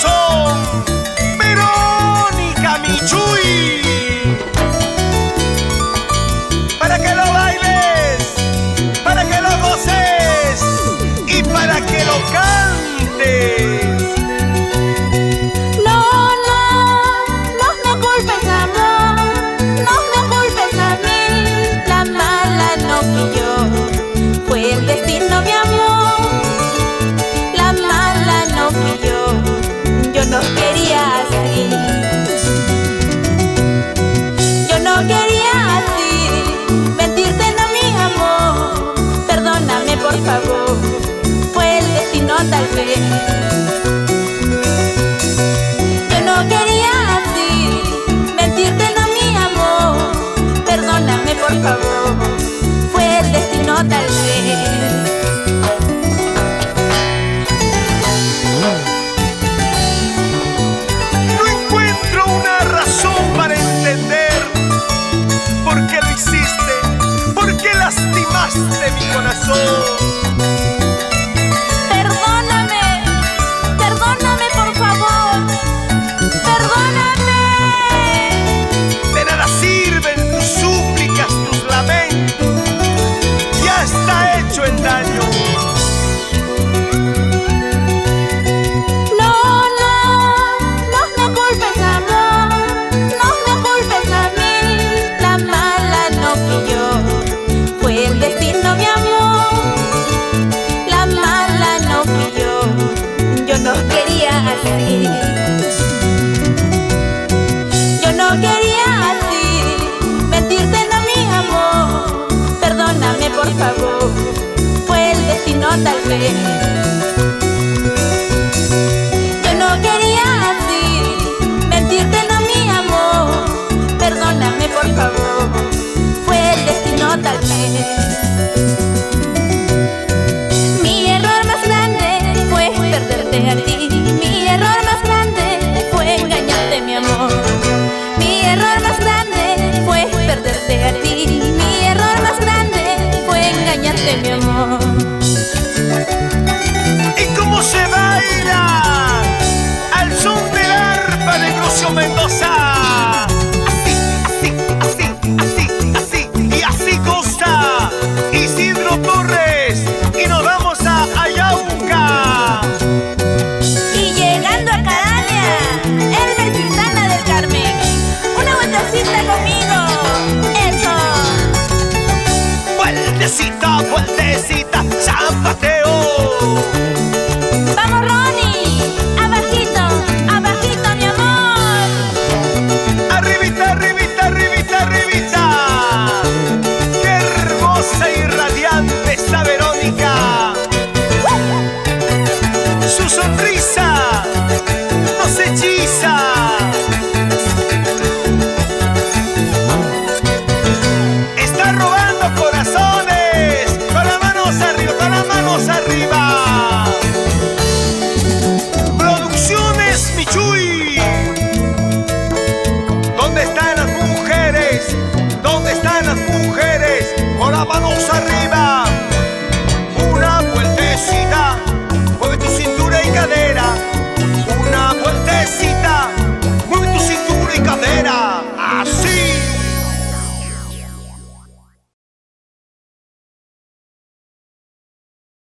corazón, Verónica Michuy. Para que lo bailes, para que lo goces y para que lo cantes. No, no, no me culpes, amor, no me culpes a mí. La mala no fui yo, fue el destino, mi amor. La mala no fui yo no quería así. Yo no quería así, mentirte no, mi amor. Perdóname por favor, fue el destino tal vez. Yo no quería así, mentirte no, mi amor. Perdóname por favor, fue el destino tal vez. No encuentro una razón para entender por qué lo hiciste, por qué lastimaste mi corazón. Perdóname, perdóname por favor, perdóname. De nada sirven tus súplicas, tus lamentos. Ya está hecho el daño. No, no, no me culpes, amor, no me culpes a mí. La mala no fui yo, fue el destino, mi amor. La mala no fui yo no quería así. Yo no quería así, mentirte no, mi amor. Perdóname por favor, fue el destino tal vez. Yo no quería así, mentirte no, mi amor. Perdóname por favor, fue el destino tal vez. Mi error más grande fue perderte a ti. Mi error más grande fue engañarte, mi amor. Mi error más grande fue perderte a ti. Mi error más grande fue engañarte, mi amor. ¿Y cómo se baila al son del arpa de Crucio Mendoza? Así, así, así, así, así y así consta Isidro Torres y nos vamos a Ayauca. Y llegando a Caralia, Elmer Quintana del Carmen. Una vueltecita conmigo, eso. Vueltecita, vueltecita.